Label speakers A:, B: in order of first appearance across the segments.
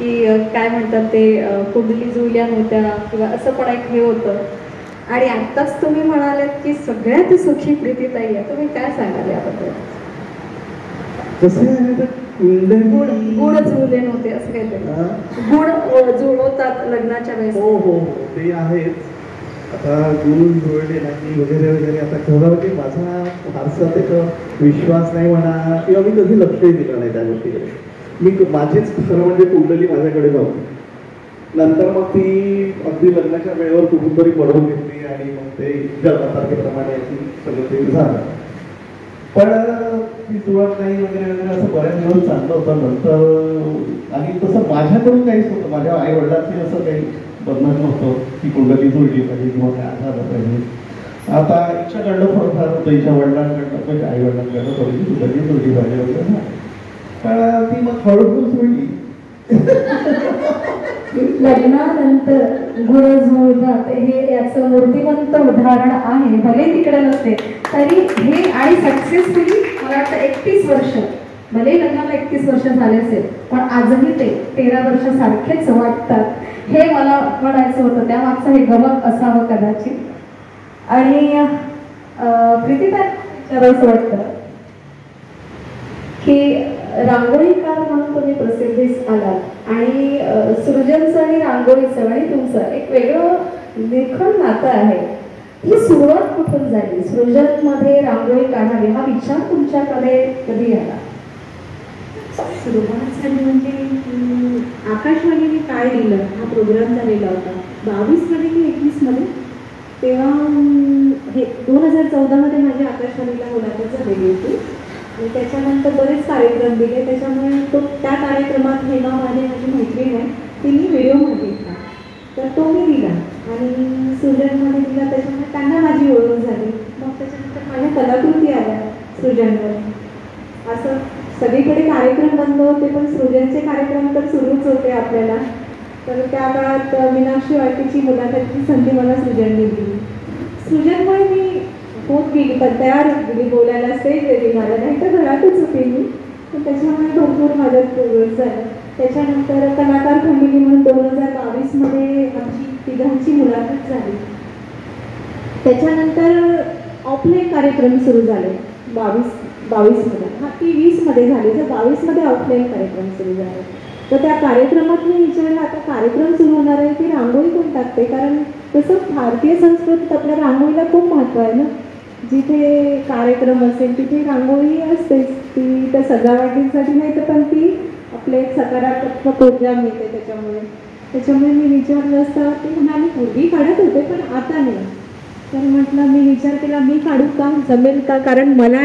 A: की काय म्हणतात ते कुंडली जुळल्या नव्हत्या किंवा असं पण एक हे होतं. आणि आत्ताच तुम्ही म्हणालेत की सगळ्यात सुखी प्रीतीताई आहे, तुम्ही काय सांगाल याबद्दल? गुण जुळले नव्हते असं काहीतरी, गुण जुळवतात लग्नाच्या वेळेस.
B: हो हो हो ते आहेच. आता गुण जुळले नाही वगैरे वगैरे. आता खरं म्हणजे माझा फारसा त्याचा विश्वास नाही म्हणा, किंवा मी कधी लक्षही दिलं नाही त्या गोष्टीकडे. मी माझीच खरं म्हणजे कुंडली माझ्याकडे नव्हती. नंतर मग ती अगदी लग्नाच्या वेळेवर कुठून तरी पडवून घेतली आणि मग ते जन्मतारखेप्रमाणे सगळं ते झालं. पण ती जुळत नाही वगैरे वगैरे असं बऱ्याच दिवस चाललं होतं. नंतर आणि तसं माझ्याकडून काहीच होतं, माझ्या आई वडिलांची असं काही बदनाम नव्हतं की कुंडली जुळली पाहिजे किंवा काय झालं पाहिजे. आता हिच्याकडनं थोडंफार होतं, हिच्या वडिलांकडनं म्हणजे आई वडिलांकडनं थोडीशी कुंडली जुळली पाहिजे वगैरे. पण ती मग हळूहळू जुळली.
A: लग्नानंतर गुण जुळतात हे याचं मूर्तिमंत उदाहरण आहे. भले तिकडे नसते तरी हे, आणि सक्सेसफुली मला वाटतं 31 वर्ष, भले लग्नाला 31 वर्ष झाले असेल पण आजही ते 13 वर्ष सारखेच वाटतात. हे मला म्हणायचं होतं, त्यामागचं हे गमक असावं कदाचित. आणि प्रीतीताई विचारायचं वाटतं की रांगोळीकार म्हणून तुम्ही प्रसिद्धीस आलात आणि सृजनचं आणि रांगोळीचं आणि तुमचं एक वेगळं लेखन नातं आहे. ही सुरुवात कुठून झाली? सृजनमध्ये रांगोळी काढावी हा विचार तुमच्याकडे कधी आला?
C: सुरुवात झाली म्हणजे आकाशवाणीने काय दिलं हा प्रोग्राम झालेला होता 22मध्ये की 21मध्ये. तेव्हा हे 2014मध्ये माझ्या आकाशवाणीला मुलाखत झालेली होती आणि त्याच्यानंतर बरेच कार्यक्रम दिले. त्याच्यामुळे त्या कार्यक्रमात हेमा माझी मैत्रीण आहे, तिने व्हिडिओ मागितला तर तो मी दिला आणि सृजनमध्ये दिला. त्याच्यामुळे त्यांना माझी ओळख झाली. मग त्याच्यानंतर माझ्या कलाकृती आल्या सृजनवर. असं सगळीकडे कार्यक्रम बंद होते पण सृजनचे कार्यक्रम तर सुरूच होते आपल्याला. तर त्या काळात मीनाक्षी वाळकेची मुलाखतीची संधी मला सृजनने दिली. सृजनमुळे मी होत गेली, पण तयार होत गेली बोलायला, स्टेज गेली मला, नाही तर घरातच होते मी. पण त्याच्यामुळे भरपूर मदत झाली. त्याच्यानंतर कलाकार फॅमिली म्हणून 2022मध्ये आमची तिघांची मुलाखत झाली. त्याच्यानंतर ऑफलाईन कार्यक्रम सुरू झाले 22मध्ये. हा ती 20मध्ये झाली, तर 22मध्ये ऑफलाईन कार्यक्रम सुरू झाले. तर त्या कार्यक्रमात मी विचारलं आता कार्यक्रम सुरू होणार आहे की रांगोळी कोण टाकते, कारण तसं भारतीय संस्कृतीत आपल्या रांगोळीला खूप महत्त्व आहे ना. जिथे कार्यक्रम असेल तिथे रांगोळी असतेच. ती तर सजावटीसाठी नाही तर पण ती आपले एक सकारात्मक ऊर्जा मिळते त्याच्यामुळे मी विचारलं असता ती म्हणाली पूर्वी काढत होते पण आता नाही. तर म्हटलं मी विचार केला मी काढू का, जमेल का, कारण मला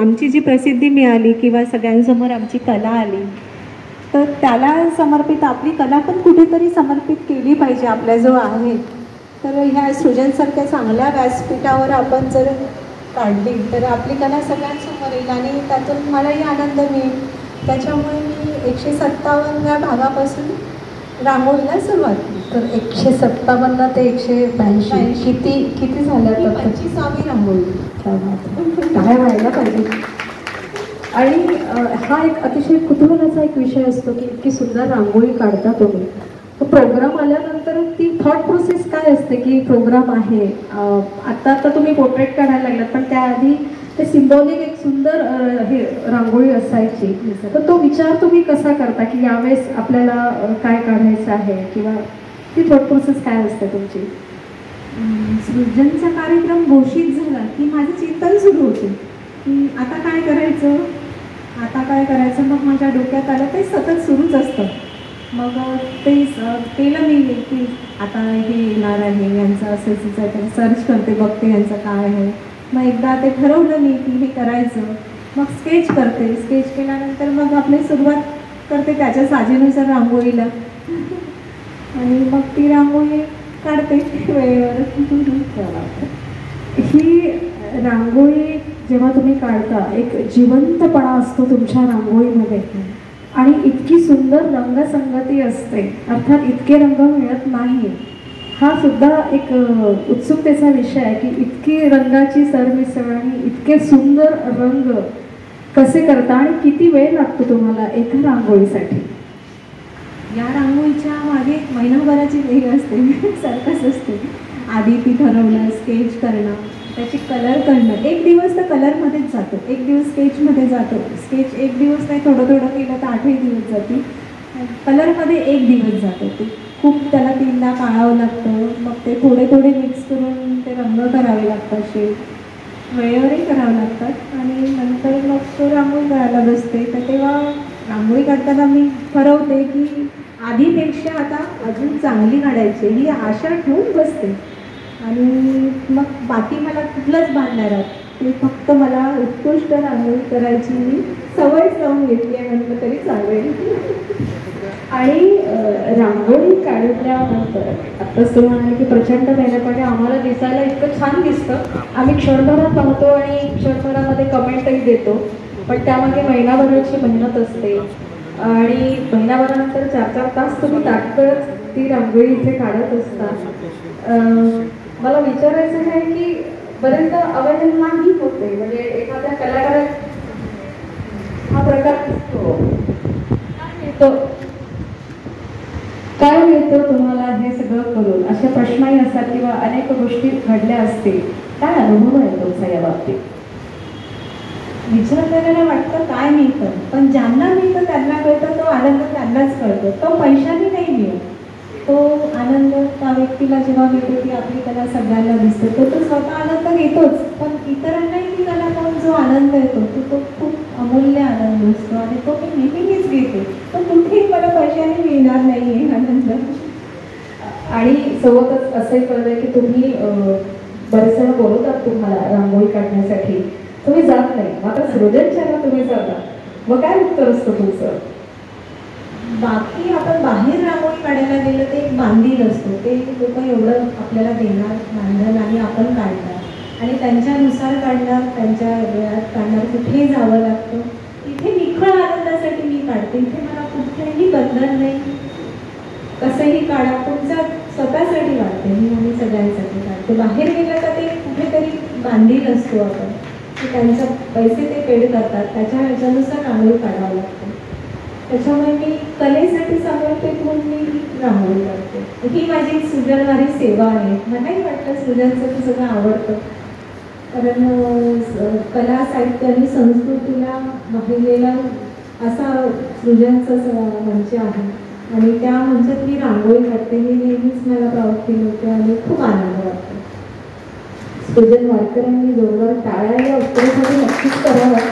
C: आमची जी प्रसिद्धी मिळाली किंवा सगळ्यांसमोर आमची कला आली तर त्याला समर्पित आपली कला पण कुठेतरी समर्पित केली पाहिजे आपल्या जो आहे. तर ह्या सृजनसारख्या चांगल्या व्यासपीठावर आपण जर काढली तर आपली कला सगळ्यांसमोर येईल आणि त्यातून मलाही आनंद मिळेल. त्याच्यामुळे मी 157व्या भागापासून रांगोळीला सुरुवात केली.
A: तर 157 ते 182 किती झाल्या?
C: 25वी रांगोळी.
A: काय व्हायला पाहिजे. आणि हा एक अतिशय कुतूहलाचा एक विषय असतो की इतकी सुंदर रांगोळी काढता तुम्ही. प्रोग्राम आल्यानंतर ती थॉट प्रोसेस काय असते की प्रोग्राम आहे, आता तुम्ही पोर्ट्रेट काढायला लागलात पण त्याआधी ते सिम्बॉलिक एक सुंदर हे रांगोळी असायची. तर तो विचार तुम्ही कसा करता की यावेळेस आपल्याला काय काढायचं आहे, किंवा ती थॉट प्रोसेस काय असते तुमची?
C: सृजनचा कार्यक्रम घोषित झाला की माझं चिंतन सुरू होते की आता काय करायचं. मग माझ्या डोक्यात आलं ते सतत सुरूच असतं. मग ते केलं मी की आता हे येणार आहे यांचं असं सर्च करते, बघते यांचं काय आहे. मग एकदा ते ठरवलं मी की हे करायचं. मग स्केच करते, स्केच केल्यानंतर मग आपली सुरुवात करते त्याच्या साजेनुसार रांगोळीला आणि मग ती रांगोळी काढते वेळेवर.
A: ही रांगोळी जेव्हा तुम्ही काढता एक जिवंतपणा असतो तुमच्या रांगोळीमध्ये आणि इतकी सुंदर रंगसंगती असते, अर्थात इतके रंग मिळत नाही. हा सुद्धा एक उत्सुकतेचा विषय आहे की इतकी रंगाची सरमिसळ आणि इतके सुंदर रंग कसे करता आणि किती वेळ लागतो तुम्हाला एका रांगोळीसाठी?
C: या रांगोळीच्या मागे महिनाभराची वेळ असते सर्कस असते. आधी ती ठरवणं, स्केच करणं, त्याची कलर करणं. एक दिवस तर कलरमध्येच जातो, एक दिवस स्केचमध्ये जातो. स्केच एक दिवस नाही, थोडं थोडं केलं तर 8ही दिवस जाते. कलरमध्ये एक दिवस जातो. ते खूप त्याला 3दा काढावं लागतं. मग ते थोडे थोडे मिक्स करून ते रंग करावे लागतात, शेड वेळेवरही करावं लागतात. आणि नंतर मग तो रांगोळी करायला बसते. तर तेव्हा रांगोळी काढताना मी ठरवते की आधीपेक्षा आता अजून चांगली काढायची ही आशा ठेवून बसते. आणि मग बाकी मला कुठलंच बांधणार आहे, ते फक्त मला उत्कृष्ट रांगोळी करायची मी सवयच लावून घेतली आहे म्हटलं तरी चालेल.
A: आणि रांगोळी काढल्यानंतर आत्ताच तुम्ही म्हणाले की प्रचंड मेहनत, आम्हाला दिसायला इतकं छान दिसतं, आम्ही क्षणभरात पाहतो आणि क्षणभरामध्ये कमेंटही देतो, पण त्यामागे महिनाभराची मेहनत असते. आणि महिनाभरानंतर 4-4 तास तुम्ही ताटकळत ती रांगोळी इथे काढत असता. मला विचारायचं आहे की बरेचदा अवहेलनाही होते, म्हणजे एखाद्या कलाकारात हा प्रकार असतो. काय मिळतं तुम्हाला हे सगळं करून? असे प्रश्नही असतात किंवा अनेक गोष्टी घडल्या असतील, काय अनुभव आहे तुमचा या बाबतीत?
C: विचार करायला वाटतं काय मिळतं, पण ज्यांना मिळतं त्यांना कळतं, तो आनंद त्यांनाच कळतो. तो पैशाने नाही मिळत, तो आनंद त्या व्यक्तीला जेव्हा मिळतो की आपली कला सगळ्यांना दिसते, तो स्वतः आनंद घेतोच, पण इतरांनाही ती कला पाहून जो आनंद येतो तो खूप अमूल्य आनंद असतो. आणि तो मी नेहमीच घेते. तो कुठेही मला पैशाने मिळणार नाही आहे आनंद.
A: आणि सोबतच असंही कळलंय की तुम्ही बरेच जण बोलवतात तुम्हाला रांगोळी काढण्यासाठी, तुम्ही जात नाही, मात्र सृजनशाला तुम्ही जाता. मग काय उत्तर असतं तुमचं?
C: बाकी आपण बाहेर रांगोळी काढायला गेलं ते एक बांधील असतो, ते लोक एवढं आपल्याला देणार बांधण आणि आपण काढणार आणि त्यांच्यानुसार काढणार, त्यांच्या वेळात काढणार. कुठेही जावं लागतं. इथे निखळ आनंदासाठी मी काढते. इथे मला कुठेही बंधन नाही, कसंही काढा, तुमच्या स्वतःसाठी काढते मी आणि सगळ्यांसाठी काढते. बाहेर गेलं तर ते कुठेतरी बांधील असतो आपण, की त्यांचे पैसे ते पेड करतात, ह्याच्यानुसार रांगोळी काढावं लागतं. त्याच्यामुळे मी कलेसाठी समर्पित म्हणून मी रांगोळी काढते. ही माझी सृजनवारी सेवा आहे. मलाही वाटतं सृजनचं सगळं आवडतं, कारण कला, साहित्य आणि संस्कृतीला वाहिलेला असा सृजनचं मंच आहे. आणि त्या मंचात मी रांगोळी काढते, ही नेहमीच मला प्राऊड फील होते आणि खूप आनंद वाटतो.
A: सृजन वारकऱ्यांनी जोरदार टाळ्या या उत्तरासाठी नक्कीच करावं.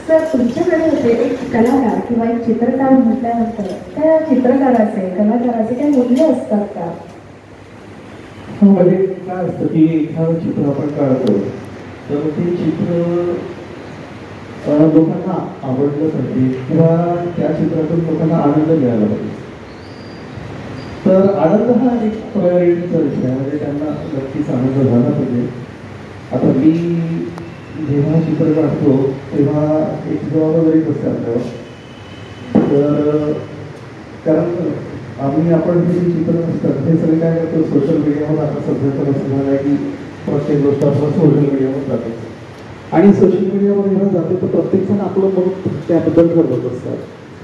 A: सर, तुमच्याकडे होते एक कलाकार किंवा एक चित्रकार म्हटल्यानंतर त्या चित्रकाराचे, कलाकाराचे काही मूल्य असतात का?
B: म्हणजे काय असतं की एखादं चित्र आपण काढतो तर ते चित्र लोकांना आवडलं पाहिजे किंवा त्या चित्रातून लोकांना आनंद मिळाला पाहिजे. तर आनंद हा एक प्रायोरिटीचा विषय आहे, म्हणजे त्यांना नक्कीच आनंद झाला पाहिजे. आता मी जेव्हा चित्र काढतो तेव्हा एक जबाबदारी असते आपल्यावर. तर कारण आपण हे जे चित्र असतात हे सगळे काय करतो, सोशल मीडियावर आता सध्या तर असं झालं आहे की प्रत्येक गोष्ट आपण सोशल मीडियावर जातो आणि सोशल मीडियावर जेव्हा जातो तर प्रत्येकजण आपलं मत त्याबद्दल ठरवत असतात.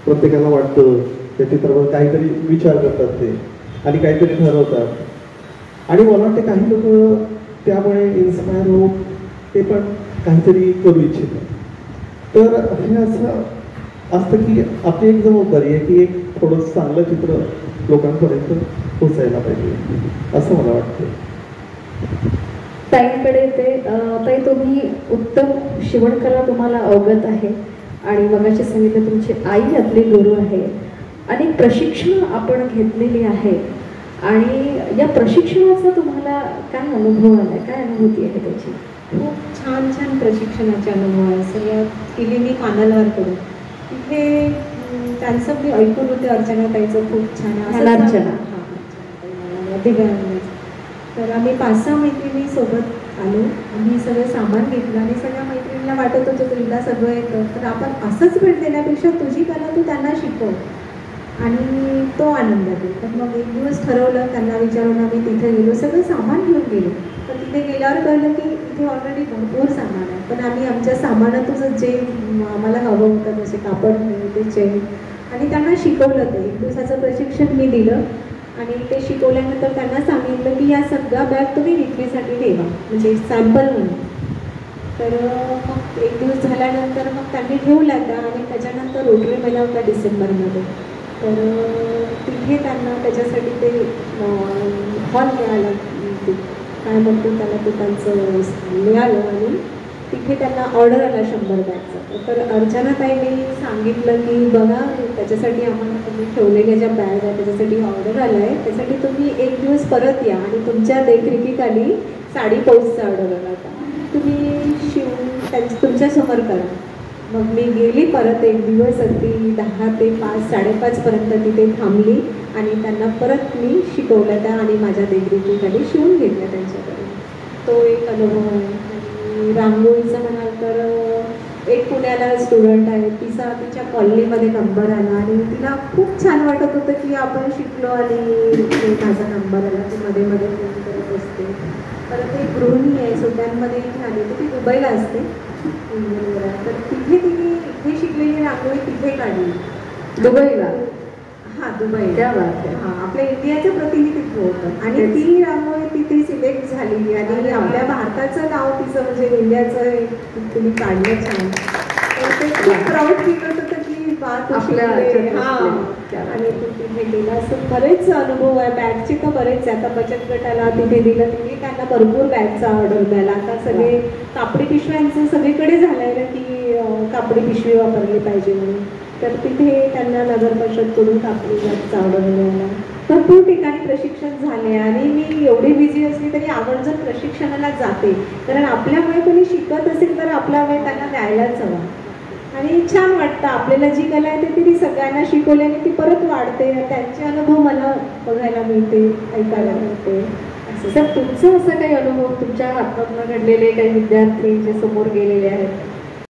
B: प्रत्येकाला वाटतं त्या चित्रावर काहीतरी विचार करतात ते आणि काहीतरी ठरवतात. आणि मला वाटते काही लोक त्यामुळे इन्स्पायर होऊन ते पण काहीतरी करू इच्छितात. तर हे असं असतं की आपली एक जबाबदारी आहे की एक थोडंसं चांगलं चित्र लोकांपर्यंत पोचायला पाहिजे असं मला वाटतं.
A: ताईंकडे ते ताई, तुम्ही उत्तम शिवणकला तुम्हाला अवगत आहे आणि मगाशी सांगितलं तुमची आई यातली गुरु आहे. अनेक प्रशिक्षण आपण घेतलेली आहे आणि या प्रशिक्षणाचा तुम्हाला काय अनुभव आला, काय अनुभूती आहे त्याची?
C: खूप छान छान प्रशिक्षणाचे अनुभव आहे. सगळ्यात केली मी कानलवारकडून. तिथे त्यांचं मी ऐकून होते, अर्चना ताईचं खूप छान आहे. तर आम्ही 5-6 मैत्रिणी सोबत आलो. आम्ही सगळं सामान घेतलं आणि सगळ्या मैत्रिणीला वाटत होतं तुला सगळं येतं, तर आपण असंच भेट देण्यापेक्षा तुझी कला तू त्यांना शिकव आणि तो आनंद आहे. तर मग एक दिवस ठरवलं, त्यांना विचारून आम्ही तिथे गेलो, सगळं सामान घेऊन गेलो. तर तिथे गेल्यावर कळलं की इथे ऑलरेडी भरपूर सामान आहे, पण आम्ही आमच्या सामानातूनच जे आम्हाला हवं होतं, जसे कापड ते चेन आणि त्यांना शिकवलं ते 1 दिवसाचं प्रशिक्षण मी दिलं आणि ते शिकवल्यानंतर त्यांना सांगितलं की या सगळ्या बॅग तुम्ही विक्रीसाठी ठेवा म्हणजे सॅम्पल म्हणून. तर मग 1 दिवस झाल्यानंतर मग त्यांनी ठेवल्या त्या आणि त्याच्यानंतर रोटरी मेला होता डिसेंबरमध्ये. तर तिथे त्यांना त्याच्यासाठी ते हॉल मिळाला, काय म्हणतो त्याला, ते त्यांचं मिळालं आणि तिथे त्यांना ऑर्डर आला 100 बॅगचा. तर अर्चनाताईंनी सांगितलं की बघा त्याच्यासाठी आम्हाला तुम्ही ठेवलेल्या ज्या बॅग आहे त्याच्यासाठी ऑर्डर आला आहे, त्यासाठी तुम्ही 1 दिवस परत या आणि तुमच्या देखरेखीखाली साडी पाऊसचा ऑर्डर आला होता, तुम्ही शिवून तुमच्यासमोर करा. मग मी गेली परत 1 दिवस अगदी 10 ते 5 साडेपाचपर्यंत तिथे थांबली आणि त्यांना परत मी शिकवल्या त्या आणि माझ्या देखरेखीखाली शिवून घेतल्या त्यांच्याकडे. तो एक अनुभव आहे. आणि रांगोळीचं म्हणाल तर एक पुण्याला स्टुडंट आहे, तिच्या कॉलनीमध्ये नंबर आला आणि तिला खूप छान वाटत होतं की आपण शिकलो आणि माझा नंबर आला. ती मध्ये मध्ये फोन करत असते. परत एक गृहिणी आहे सुट्ट्यांमध्ये इथे आली, तर ती दुबईला असते. तर तिथे तिने इथे शिकलेली रांगोळी तिथे काढली
A: दुबईला.
C: हां दुबई.
A: त्या बात आहे.
C: हां आपल्या इंडियाचं प्रतिनिधित्व होतं आणि ती रांगोळी तिथे सिलेक्ट झाली आणि आपल्या भारताचं नाव तिचं म्हणजे इंडियाचं तिने काढलं छान. तर ते खूप प्राऊड फील करत होतं की
A: आपल्या
C: हां आणि तिथे गेला. असं बरेच अनुभव आहे. बॅगचे तर बरेच आहे. आता बचत गटाला तिथे दिलं तिथे त्यांना भरपूर बॅगचा ऑर्डर मिळाला. आता सगळे कापडी पिशव्यांचं सगळीकडे झालं आहे की कापडी पिशवी वापरली पाहिजे म्हणून. तर तिथे त्यांना नगर परिषदकडून कापडी बॅगचा ऑर्डर मिळाला. भरपूर ठिकाणी प्रशिक्षण झाले आणि मी एवढी बिझी असली तरी आवर्जून प्रशिक्षणाला जाते, कारण आपल्यामुळे कोणी शिकत असेल तर आपला वेळ त्यांना द्यायलाच हवा. आणि छान वाटतं आपल्याला जी कला आहे ते ती सगळ्यांना शिकवल्याने ती परत वाढते. त्यांचे अनुभव मला बघायला मिळते, ऐकायला मिळते.
A: सर तुमचं असं काही अनुभव तुमच्या हातातून घडलेले काही विद्यार्थी जे समोर गेलेले आहेत